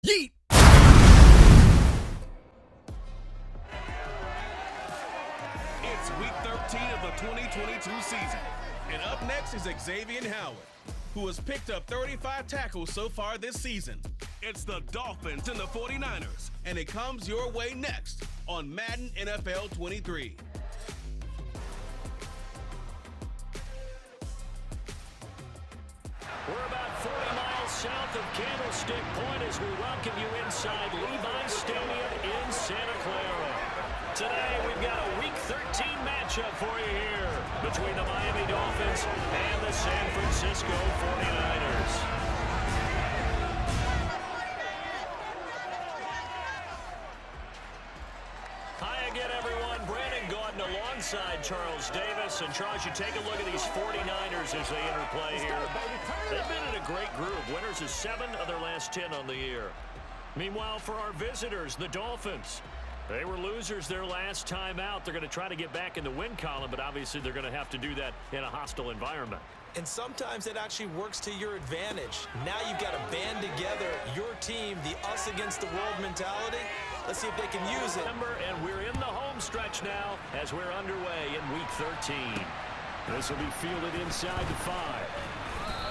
Yeet! It's week 13 of the 2022 season. And up next is Xavier Howard, who has picked up 35 tackles so far this season. It's the Dolphins and the 49ers, and it comes your way next on Madden NFL 23. We're about 40 miles south of Candlestick Point as we welcome you inside Levi's Stadium in Santa Clara. Today, we've got a Week 13 matchup for you here between the Miami Dolphins and the San Francisco 49ers. Hi again, everyone. Brandon Gordon alongside Charles Davis. And Charles, you take a look at these 49ers as they interplay here. They've been in a great group. Winners of 7 of their last 10 on the year. Meanwhile, for our visitors, the Dolphins, they were losers their last time out. They're going to try to get back in the win column, but obviously they're going to have to do that in a hostile environment. And sometimes it actually works to your advantage. Now you've got to band together your team, the us against the world mentality. Let's see if they can use it. And we're in the home stretch now as we're underway in Week 13. This will be fielded inside the 5.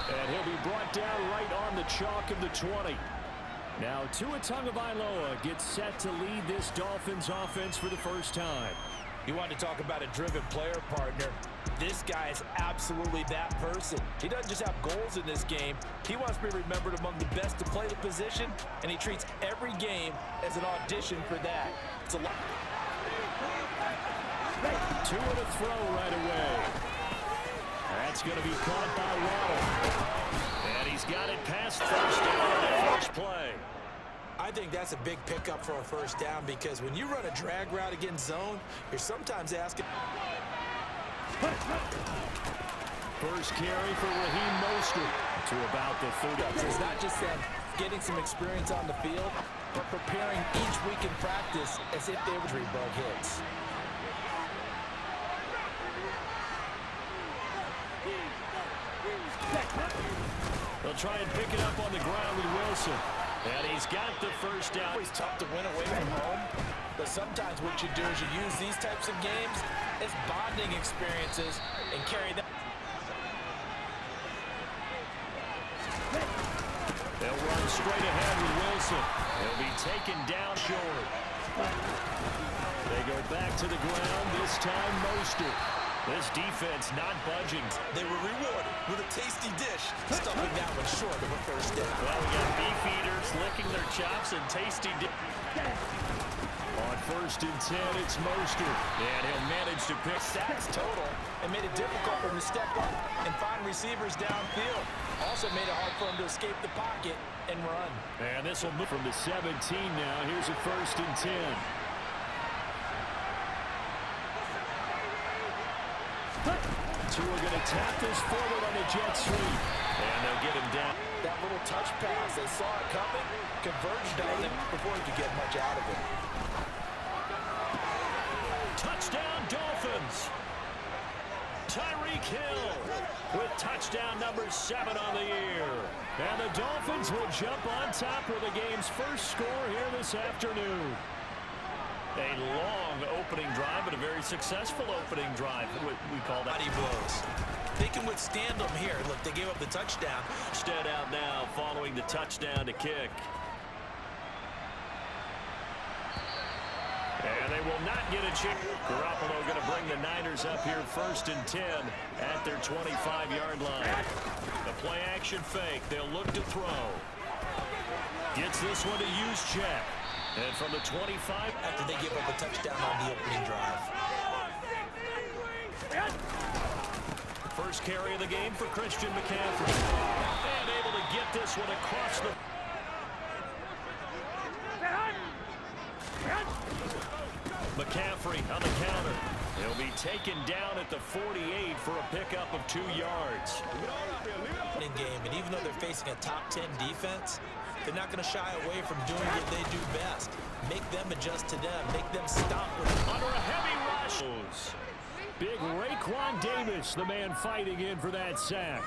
And he'll be brought down right on the chalk of the 20. Now Tua Tagovailoa gets set to lead this Dolphins offense for the first time. You want to talk about a driven player, partner. This guy is absolutely that person. He doesn't just have goals in this game. He wants to be remembered among the best to play the position, and he treats every game as an audition for that. It's a lot. Tua to throw right away. That's going to be caught by Waddle. And he's got it past first down on the first play. I think that's a big pickup for a first down because when you run a drag route against zone, you're sometimes asking. First carry for Raheem Mostert to about the 30. So it's not just them getting some experience on the field, but preparing each week in practice as if they were injury bug hits. They'll try and pick it up on the ground with Wilson. And he's got the first down. It's tough to win away from home, but sometimes what you do is you use these types of games as bonding experiences and carry them. They'll run straight ahead with Wilson. He'll be taken down short. They go back to the ground, this time Mostert. This defense not budging. They were rewarded with a tasty dish, stuffing that one short of a first down. Well, we got beef eaters licking their chops and tasty dish. On 1st and 10, it's Mostert. And he'll manage to pick sacks total and made it difficult for him to step up and find receivers downfield. Also made it hard for him to escape the pocket and run. And this will move from the 17 now. Here's a 1st and 10. Tua going to tap this forward on the jet sweep. And they'll get him down. That little touch pass, they saw it coming, converged on him before he could get much out of it. Touchdown Dolphins. Tyreek Hill with touchdown number 7 on the year. And the Dolphins will jump on top with the game's first score here this afternoon. A long opening drive, but a very successful opening drive. We call that. Body blows. They can withstand them here. Look, they gave up the touchdown. Stead out now following the touchdown to kick. And they will not get a chance. Garoppolo going to bring the Niners up here 1st and 10 at their 25-yard line. The play action fake. They'll look to throw. Gets this one to Juszczyk. And from the 25. After they give up a touchdown on the opening drive. First carry of the game for Christian McCaffrey. And able to get this one across the. McCaffrey on the counter. He'll be taken down at the 48 for a pickup of 2 yards. Game, and even though they're facing a top 10 defense, they're not going to shy away from doing what they do best. Make them adjust to them. Make them stop with them. Under a heavy rush. Big Raekwon Davis, the man fighting in for that sack.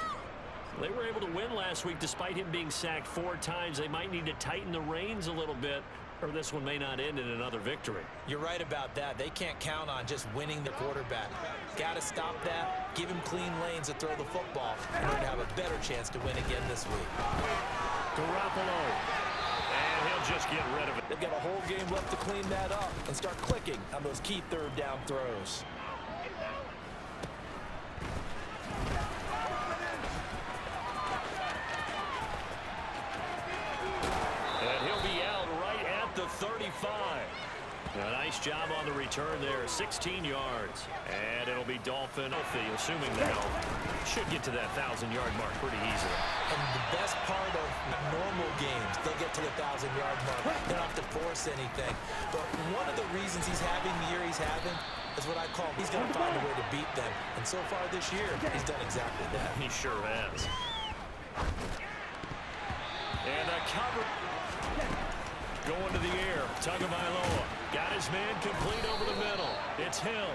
They were able to win last week despite him being sacked 4 times. They might need to tighten the reins a little bit, or this one may not end in another victory. You're right about that. They can't count on just winning the quarterback. Got to stop that, give him clean lanes to throw the football in order to have a better chance to win again this week. Garoppolo. And he'll just get rid of it. They've got a whole game left to clean that up and start clicking on those key third down throws. And he'll be out right at the 35. A nice job on the return there, 16 yards. And it'll be Dolphin healthy, assuming the health should get to that 1,000-yard mark pretty easily. And the best part of normal games, they'll get to the 1,000-yard mark. They don't have to force anything. But one of the reasons he's having the year he's having is what I call he's going to find a way to beat them. And so far this year, he's done exactly that. He sure has. And a cover. Going to the air. Tagovailoa got his man complete over the middle. It's Hill.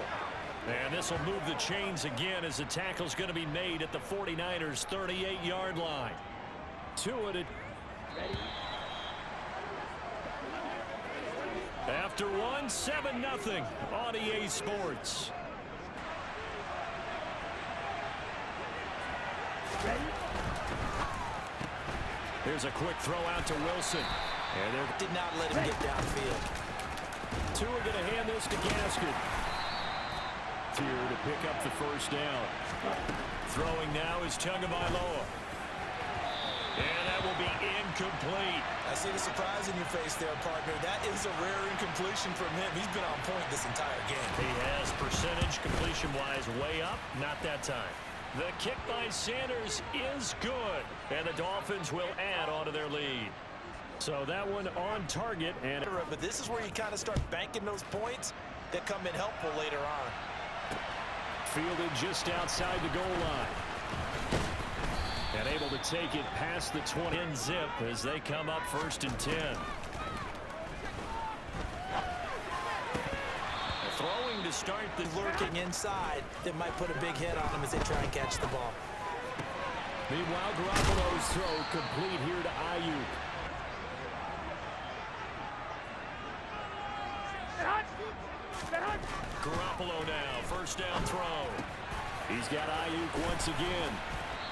And this will move the chains again as the tackle's going to be made at the 49ers' 38-yard line. To it. After one, 7-0 on EA Sports. Here's a quick throw out to Wilson. And they did not let him get downfield. Tua going to hand this to Gaskin. Here to pick up the first down. Throwing now is Tagovailoa. And that will be incomplete. I see the surprise in your face there, partner. That is a rare incompletion from him. He's been on point this entire game. He has percentage completion-wise way up. Not that time. The kick by Sanders is good. And the Dolphins will add on to their lead. So that one on target. But this is where you kind of start banking those points that come in helpful later on. Fielded just outside the goal line. And able to take it past the 20 and zip as they come up 1st and 10. Throwing to start the lurking inside that might put a big hit on him as they try and catch the ball. Meanwhile, Garoppolo's throw complete here to Ayuk. Garoppolo now, first down throw. He's got Ayuk once again.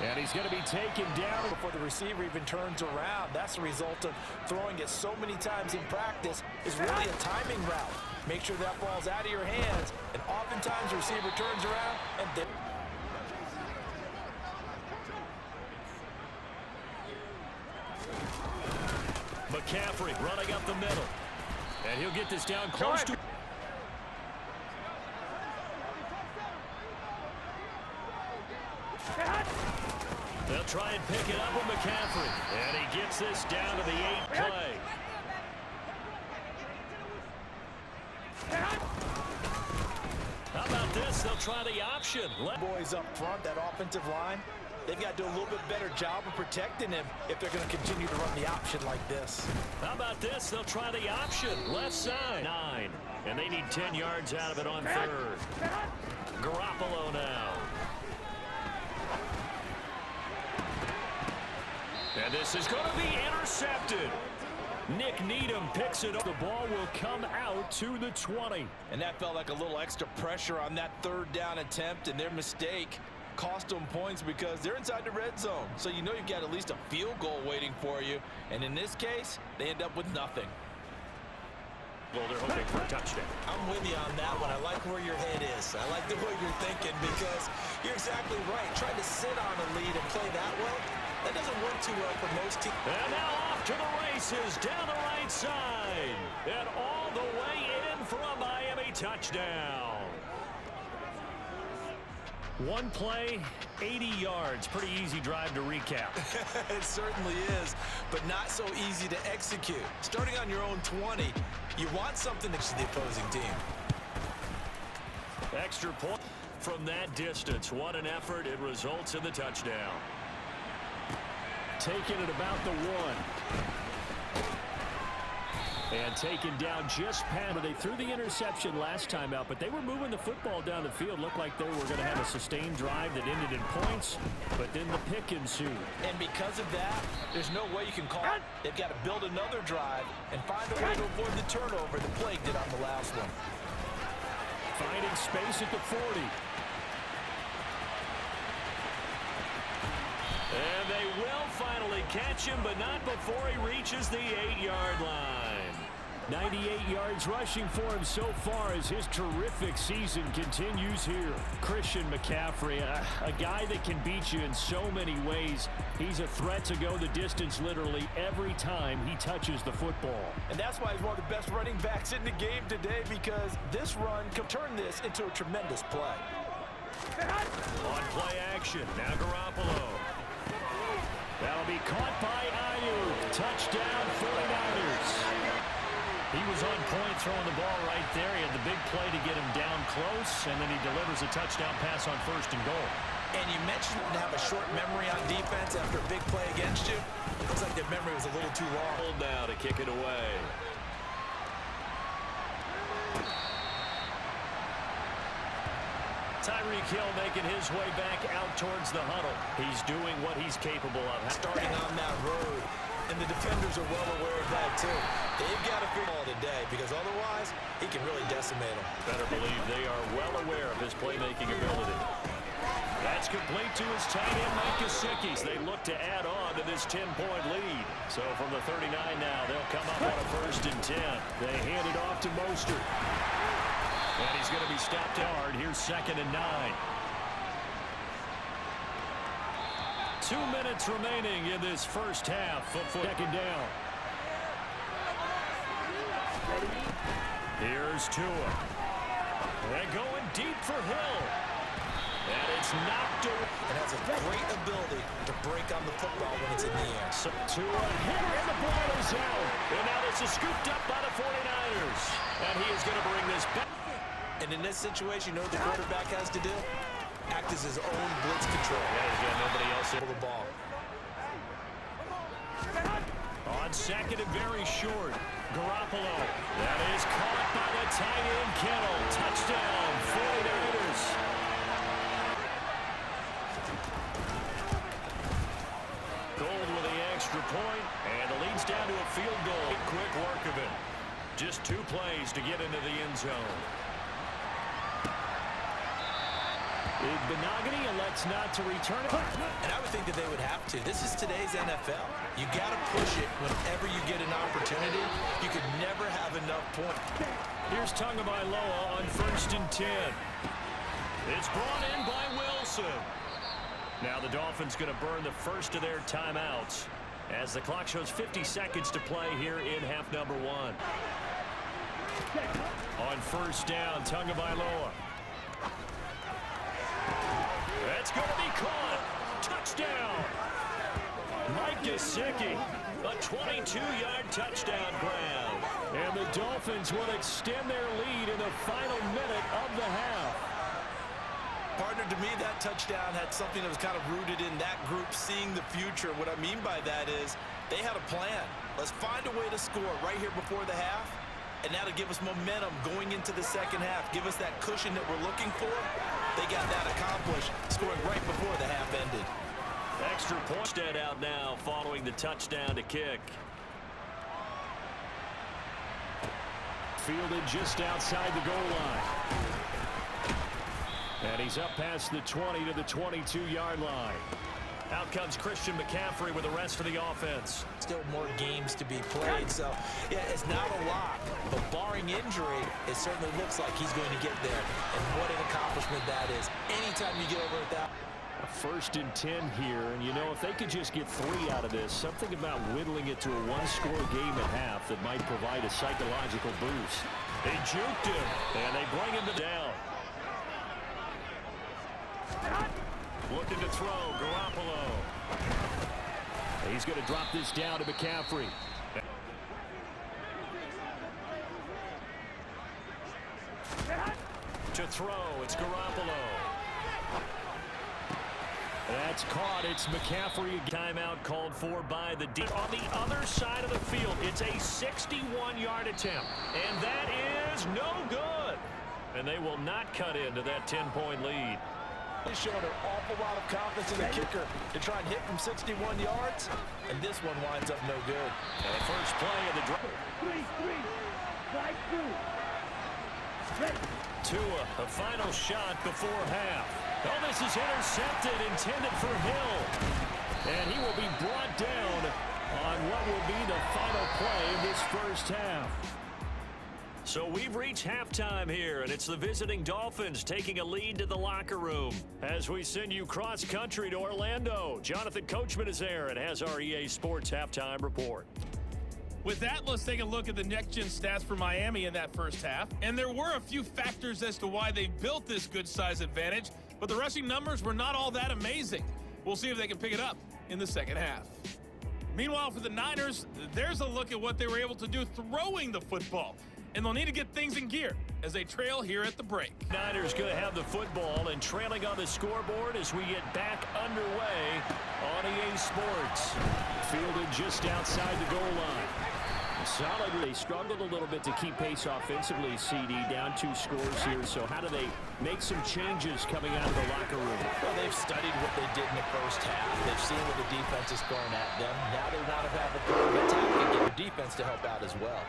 And he's going to be taken down before the receiver even turns around. That's the result of throwing it so many times in practice. Is really a timing route. Make sure that ball's out of your hands. And oftentimes the receiver turns around and then McCaffrey running up the middle. And he'll get this down close to... They'll try and pick it up with McCaffrey. And he gets this down to the 8th play. How about this? They'll try the option. Boys up front, that offensive line, they've got to do a little bit better job of protecting him if they're going to continue to run the option like this. How about this? They'll try the option. Left side. 9. And they need 10 yards out of it on 3rd. Garoppolo now. And this is going to be intercepted. Nick Needham picks it up. The ball will come out to the 20. And that felt like a little extra pressure on that 3rd down attempt, and their mistake cost them points because they're inside the red zone. So you know you've got at least a field goal waiting for you. And in this case, they end up with nothing. Well, they're hoping for a touchdown. I'm with you on that one. I like where your head is. I like the way you're thinking because you're exactly right. Trying to sit on a lead and play that way, that doesn't work too well for most teams. And now off to the races down the right side. And all the way in for a Miami touchdown. One play, 80 yards. Pretty easy drive to recap. It certainly is, but not so easy to execute. Starting on your own 20, you want something that's the opposing team. Extra point from that distance. What an effort. It results in the touchdown. Taking it about the 1. And taken down just past. They threw the interception last time out, but they were moving the football down the field. Looked like they were going to have a sustained drive that ended in points, but then the pick ensued. And because of that, there's no way you can call it. They've got to build another drive and find a way to avoid the turnover the Plague did on the last one. Finding space at the 40. And they will finally catch him, but not before he reaches the 8-yard line. 98 yards rushing for him so far as his terrific season continues here. Christian McCaffrey, a guy that can beat you in so many ways. He's a threat to go the distance literally every time he touches the football. And that's why he's one of the best running backs in the game today, because this run can turn this into a tremendous play. On play action, now Garoppolo. That'll be caught by Ayuk. Touchdown 49ers. He was on point throwing the ball right there. He had the big play to get him down close, and then he delivers a touchdown pass on 1st and goal. And you mentioned to have a short memory on defense after a big play against you. Looks like their memory was a little too long. Hold now to kick it away. Tyreek Hill making his way back out towards the huddle. He's doing what he's capable of. Starting on that road, and the defenders are well aware of that too. They've got to figure it out today, because otherwise he can really decimate them. Better believe they are well aware of his playmaking ability. That's complete to his tight end, Mike Gesicki. They look to add on to this 10-point lead. So from the 39 now, they'll come up on a 1st and 10. They hand it off to Mostert. And he's going to be stopped hard. Here's 2nd and 9. 2 minutes remaining in this first half. 2nd down. Here's Tua. They're going deep for Hill. And it's knocked away. It has a great ability to break on the football when it's in the air. So Tua hit, and the ball is out. And now this is scooped up by the 49ers. And he is going to bring this back. And in this situation, you know what the quarterback has to do? Act as his own blitz control. Yeah, he's got nobody else in the ball. On 2nd and very short, Garoppolo. That is caught by the tight end, Kittle. Touchdown, 49ers. Gold with the extra point, and the lead's down to a field goal. Quick work of it. Just 2 plays to get into the end zone. Big Benogany elects not to return it. And I would think that they would have to. This is today's NFL. You got to push it whenever you get an opportunity. You could never have enough points. Here's Tagovailoa on 1st and 10. It's brought in by Wilson. Now the Dolphins going to burn the first of their timeouts as the clock shows 50 seconds to play here in half number 1. On 1st down, Tagovailoa. That's going to be caught. Touchdown. Mike Gesicki, a 22-yard touchdown grab. And the Dolphins will extend their lead in the final minute of the half. Partner, to me, that touchdown had something that was kind of rooted in that group seeing the future. What I mean by that is they had a plan. Let's find a way to score right here before the half. And now to give us momentum going into the second half, give us that cushion that we're looking for. They got that accomplished, scoring right before the half ended. Extra point. Stead out now following the touchdown to kick. Fielded just outside the goal line. And he's up past the 20 to the 22-yard line. Out comes Christian McCaffrey with the rest of the offense. Still more games to be played, so yeah, it's not a lot. But barring injury, it certainly looks like he's going to get there. And what an accomplishment that is. Anytime you get over at that. 1st and 10 here, and you know, if they could just get 3 out of this, something about whittling it to a 1-score game at half that might provide a psychological boost. They juked him, and they bring him down. Looking to throw, Garoppolo. He's going to drop this down to McCaffrey. To throw, it's Garoppolo. That's caught. It's McCaffrey. Timeout called for by the D. On the other side of the field, it's It's a 61-yard attempt. And that is no good. And they will not cut into that 10-point lead. He's showing an awful lot of confidence in the kicker to try and hit from 61 yards. And this one winds up no good. And the first play of the drive. Tua, a final shot before half. Oh, this is intercepted, intended for Hill. And he will be brought down on what will be the final play of this first half. So we've reached halftime here, and it's the visiting Dolphins taking a lead to the locker room. As we send you cross-country to Orlando, Jonathan Coachman is there and has our EA Sports halftime report. With that, let's take a look at the next-gen stats for Miami in that first half. And there were a few factors as to why they built this good-size advantage, but the rushing numbers were not all that amazing. We'll see if they can pick it up in the second half. Meanwhile, for the Niners, there's a look at what they were able to do throwing the football. And they'll need to get things in gear as they trail here at the break. Niners going to have the football and trailing on the scoreboard as we get back underway on EA Sports. Fielded just outside the goal line. Solid. They struggled a little bit to keep pace offensively, CD, down 2 scores here. So how do they make some changes coming out of the locker room? Well, they've studied what they did in the first half. They've seen what the defense is throwing at them. Now they want to have a third attack and get the defense to help out as well.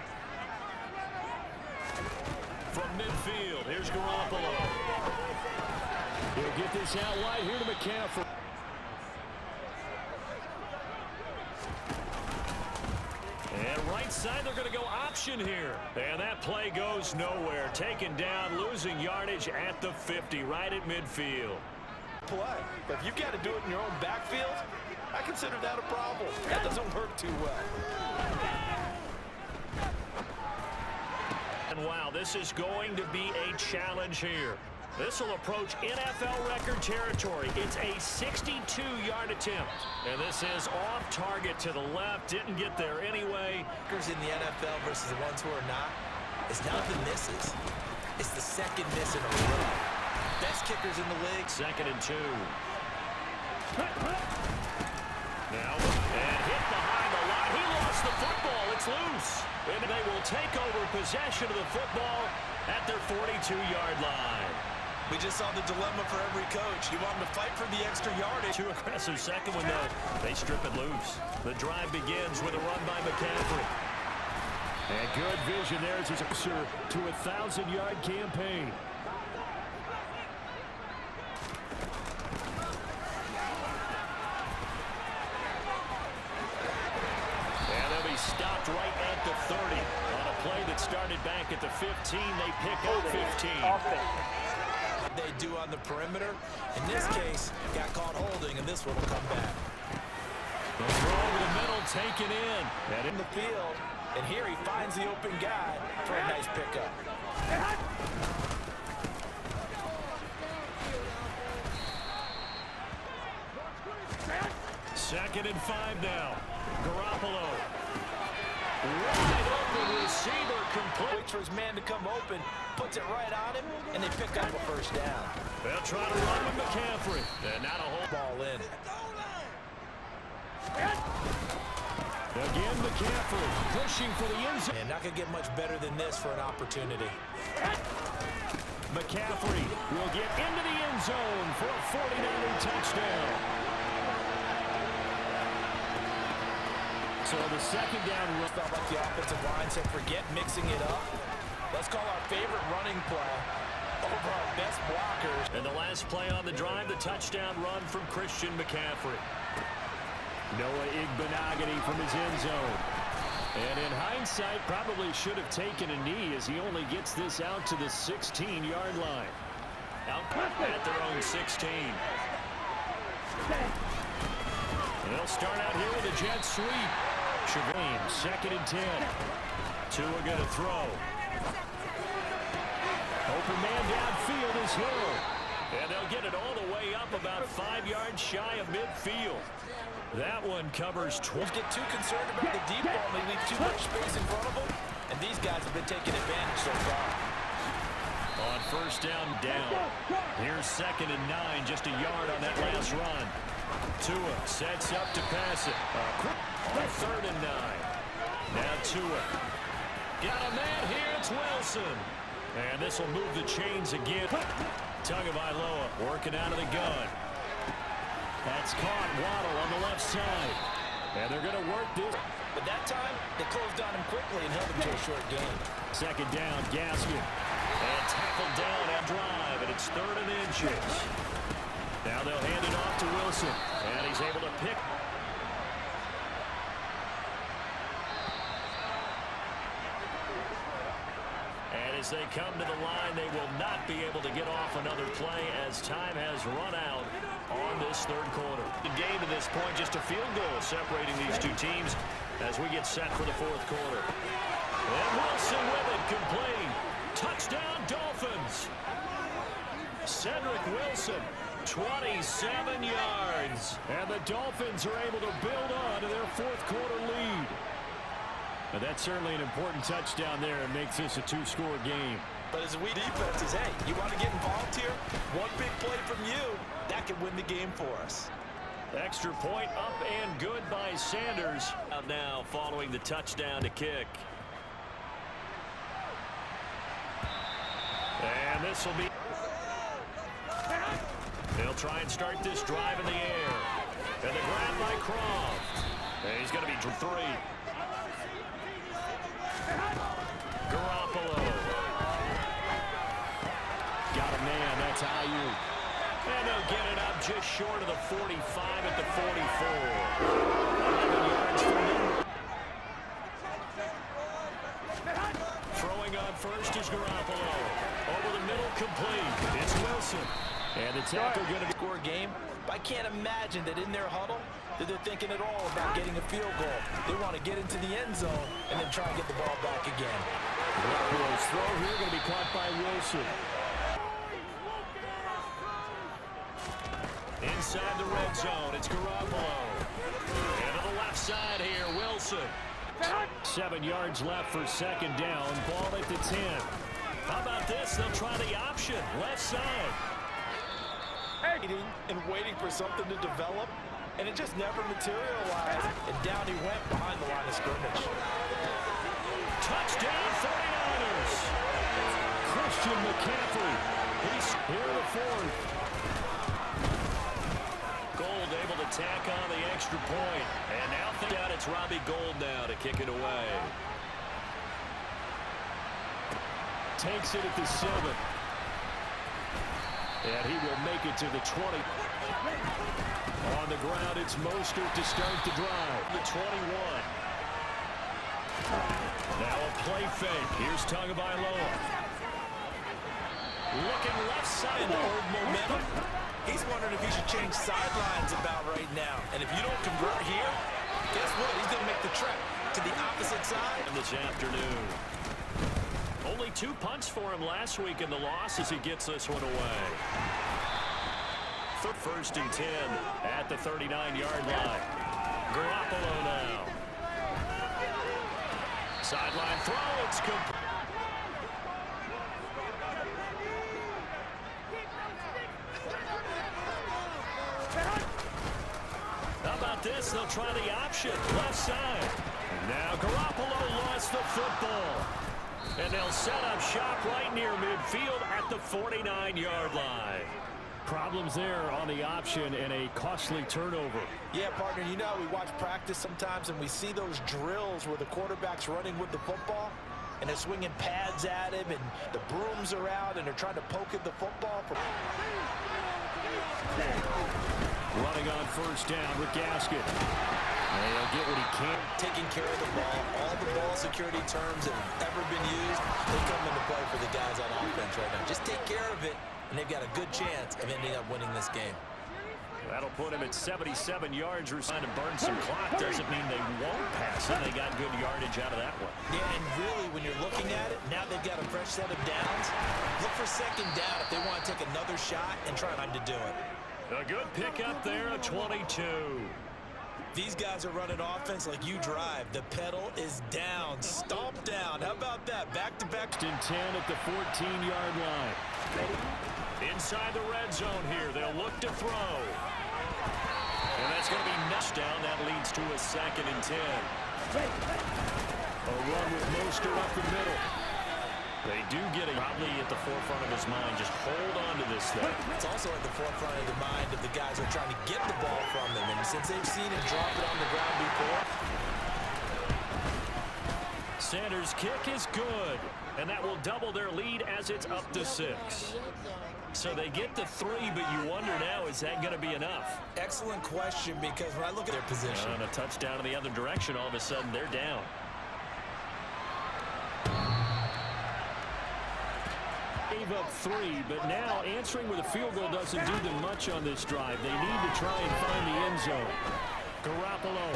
From midfield, here's Garoppolo. He'll get this out wide here to McCaffrey. And right side, they're going to go option here. And that play goes nowhere. Taken down, losing yardage at the 50, right at midfield. Play. But if you've got to do it in your own backfield, I consider that a problem. That doesn't work too well. And wow, this is going to be a challenge here. This will approach NFL record territory. It's a 62-yard attempt. And this is off target to the left. Didn't get there anyway. Kickers in the NFL versus the ones who are not, it's not the misses. It's the second miss in a row. Best kickers in the league. 2nd and 2. Now, and hit behind the line. He lost the football. It's loose. And they will take over possession of the football at their 42-yard line. We just saw the dilemma for every coach. You want them to fight for the extra yardage. Too aggressive second one, though. They strip it loose. The drive begins with a run by McCaffrey. And good vision there as he's closer to a 1,000-yard campaign. Stopped right at the 30 on a play that started back at the 15. They pick up 15. They do on the perimeter. In this case, got caught holding, and this one will come back. The throw over the middle, taken in. And in the field, and here he finds the open guy for a nice pickup. 2nd and 5 now. Garoppolo. Wide open receiver complete. Waits for his man to come open, puts it right on him, and they pick up a first down. They'll try to run with McCaffrey. And not a whole ball in. Again, McCaffrey pushing for the end zone. And not going to get much better than this for an opportunity. McCaffrey will get into the end zone for a 49er touchdown. So the second down felt like the offensive line said, forget mixing it up. Let's call our favorite running play over our best blockers. And the last play on the drive, the touchdown run from Christian McCaffrey. Noah Igbenogany from his end zone. And in hindsight, probably should have taken a knee as he only gets this out to the 16-yard line. Out at their own 16. And they'll start out here with a jet sweep. Chavain, 2nd and 10. Tua going to throw. Open man downfield is Hill. And they'll get it all the way up about 5 yards shy of midfield. That one covers 12. Get too concerned about the deep ball. They leave too much space in front of them. And these guys have been taking advantage so far. On first down. Here's 2nd and 9, just a yard on that last run. Tua sets up to pass it. On 3rd and 9. Now to it. Got a man here. It's Wilson. And this will move the chains again. Tagovailoa working out of the gun. That's caught. Waddle on the left side. And they're going to work this. But that time, they closed on him quickly and held him to a short gain. Second down, Gaskin. And tackled down and drive, and it's 3rd and inches. Now they'll hand it off to Wilson. And he's able to pick. And as they come to the line, they will not be able to get off another play as time has run out on this 3rd quarter. The game to this point, just a field goal separating these two teams as we get set for the 4th quarter. And Wilson with it, complete. Touchdown, Dolphins. Cedric Wilson, 27 yards. And the Dolphins are able to build on to their 4th quarter lead. And that's certainly an important touchdown there. It makes this a 2-score game. But as we defenses, hey, you want to get involved here? One big play from you, that can win the game for us. Extra point up and good by Sanders. Now following the touchdown to kick. And this will be... They'll try and start this drive in the air. And the grab by Croft. And he's going to be 3. Garoppolo. Got a man. That's Ayuk. And they'll get it up just short of the 45 at the 44. 11 yards for him. Throwing on first is Garoppolo. Over the middle, complete. It's Wilson. And the tackle going to be score game. But I can't imagine that in their huddle that they're thinking at all about getting a field goal. They want to get into the end zone and then try and get the ball back again. Garoppolo's throw here going to be caught by Wilson. Inside the red zone, it's Garoppolo. And to the left side here, Wilson. 7 yards left for 2nd down. Ball at the 10. How about this? They'll try the option. Left side. And waiting for something to develop, and it just never materialized. And down he went behind the line of scrimmage. Touchdown, 49ers. Christian McCaffrey. He's here in the 4th. Gold able to tack on the extra point. And now think out it's Robbie Gould now to kick it away. Takes it at the 7. And he will make it to the 20. On the ground, it's Mostert to start the drive. The 21. Now a play fake. Here's Tagovailoa. Looking left side. And old momentum. He's wondering if he should change sidelines about right now. And if you don't convert here, guess what? He's going to make the trek to the opposite side. This afternoon. Only 2 punts for him last week in the loss as he gets this one away. 1st and 10 at the 39-yard line. Garoppolo now. Sideline throw. It's complete. How about this? They'll try the option. Left side. Now Garoppolo lost the football. And they'll set up shop right near midfield at the 49-yard line. Problems there on the option and a costly turnover. Yeah, partner, you know, we watch practice sometimes and we see those drills where the quarterback's running with the football and they're swinging pads at him and the brooms are out and they're trying to poke at the football. Running on 1st down with Gaskin. And he'll get what he can. Taking care of the ball, all the ball security terms that have ever been used, they come into play for the guys on offense right now. Just take care of it, and they've got a good chance of ending up winning this game. That'll put him at 77 yards. We're trying to burn some clock. Doesn't mean they won't pass it. They got good yardage out of that one. Yeah, and really, when you're looking at it, now they've got a fresh set of downs. Look for 2nd down if they want to take another shot and try not to do it. A good pickup there, a 22. These guys are running offense like you drive. The pedal is down. Stomp down. How about that? Back-to-back. And 10 at the 14-yard line. Inside the red zone here. They'll look to throw. And that's going to be nudged down. That leads to a 2nd and 10. A run with Mostert up the middle. They do get it probably at the forefront of his mind. Just hold on to this thing. It's also at the forefront of the mind of the guys who are trying to get the ball from them. And since they've seen him drop it on the ground before. Sanders' kick is good. And that will double their lead as it's up to 6. So they get the 3, but you wonder now, is that going to be enough? Excellent question, because when I look at their position. On a touchdown in the other direction, all of a sudden they're down. Gave up 3, but now answering with a field goal doesn't do them much on this drive. They need to try and find the end zone. Garoppolo.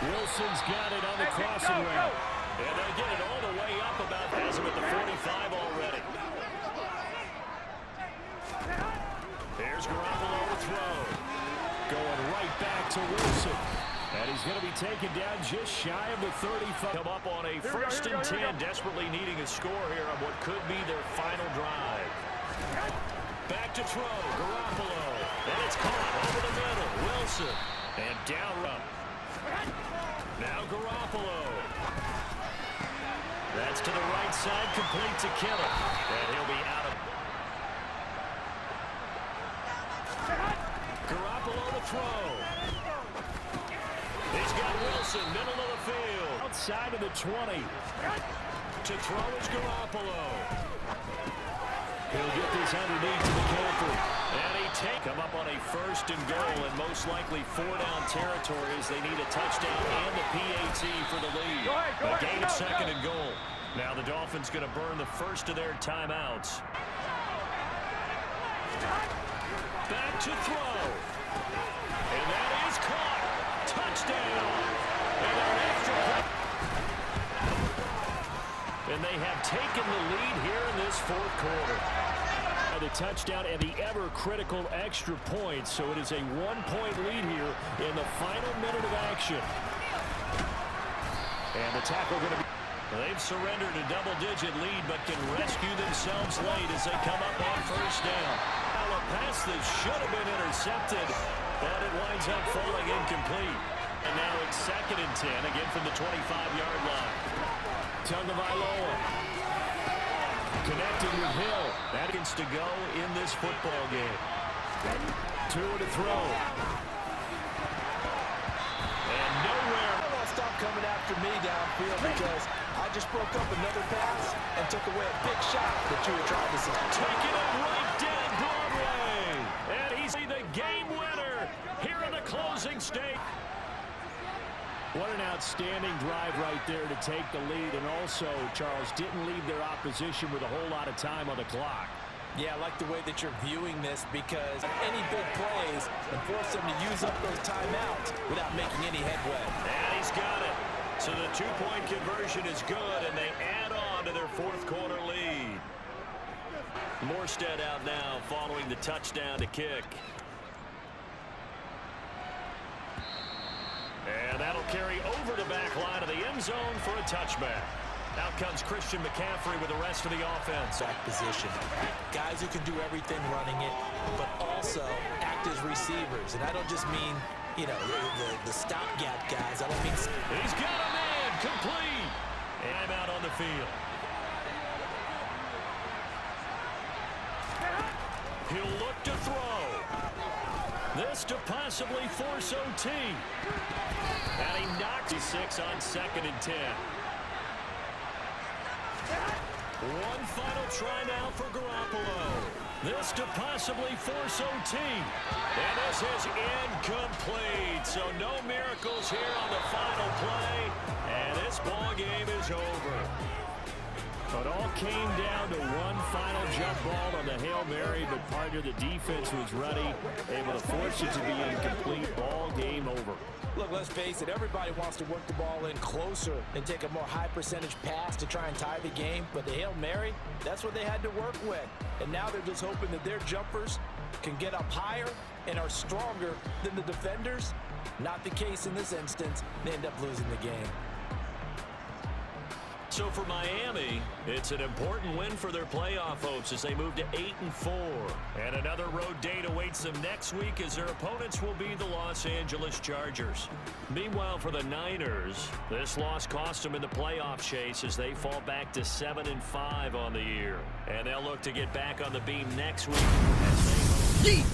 Wilson's got it on the crossing route. And they get it all the way up about has him at the 45 already. There's Garoppolo to throw. Going right back to Wilson. And he's going to be taken down just shy of the 35. Come up on a 1st and 10, desperately needing a score here on what could be their final drive. Back to throw, Garoppolo. And it's caught over the middle. Wilson. And down run. Now Garoppolo. That's to the right side, complete to Kittle. And he'll be out of. Garoppolo to throw. He's got Wilson, middle of the field. Outside of the 20. To throw is Garoppolo. He'll get this underneath to the camper. And he come up on a 1st and goal, and most likely 4-down territory as they need a touchdown and the PAT for the lead. A gain of 2nd and goal. Now the Dolphins going to burn the first of their timeouts. Back to throw. And that is caught. Touchdown. And they have taken the lead here in this 4th quarter. The touchdown and the ever-critical extra points, so it is a 1-point lead here in the final minute of action. And the tackle going to be. They've surrendered a double-digit lead, but can rescue themselves late as they come up on 1st down. Now a pass that should have been intercepted, but it winds up falling incomplete. And now it's 2nd and 10, again from the 25-yard line. Tagovailoa connecting with Hill. That gets to go in this football game. 2 to throw. And nowhere. Stop coming after me downfield, because I just broke up another pass and took away a big shot that you were trying to see. Taking it right down Broadway. And he's the game winner here in the closing state. What an outstanding drive right there to take the lead. And also, Charles, didn't leave their opposition with a whole lot of time on the clock. Yeah, I like the way that you're viewing this, because any big plays and force them to use up those timeouts without making any headway. And he's got it. So the 2-point conversion is good, and they add on to their 4th quarter lead. Morstead out now following the touchdown to kick. And that'll carry over the back line of the end zone for a touchback. Out comes Christian McCaffrey with the rest of the offense. Back position. Guys who can do everything running it, but also act as receivers. And I don't just mean, you know, the stopgap guys. I don't mean. He's got a man complete. And I'm out on the field. He'll look to throw. This to possibly force OT. And he knocks his 6 on 2nd and 10. One final try now for Garoppolo. This to possibly force OT. And this is incomplete. So no miracles here on the final play. And this ball game is over. It all came down to one final jump ball on the Hail Mary, but partner, the defense was ready, able to force it to be incomplete. Ball game over. Look, let's face it, everybody wants to work the ball in closer and take a more high percentage pass to try and tie the game, but the Hail Mary, that's what they had to work with. And now they're just hoping that their jumpers can get up higher and are stronger than the— not the case in this instance. They end up losing the game. So for Miami, it's an important win for their playoff hopes as they move to 8-4. And another road date awaits them next week as their opponents will be the Los Angeles Chargers. Meanwhile, for the Niners, this loss cost them in the playoff chase as they fall back to 7-5 on the year. And they'll look to get back on the beam next week.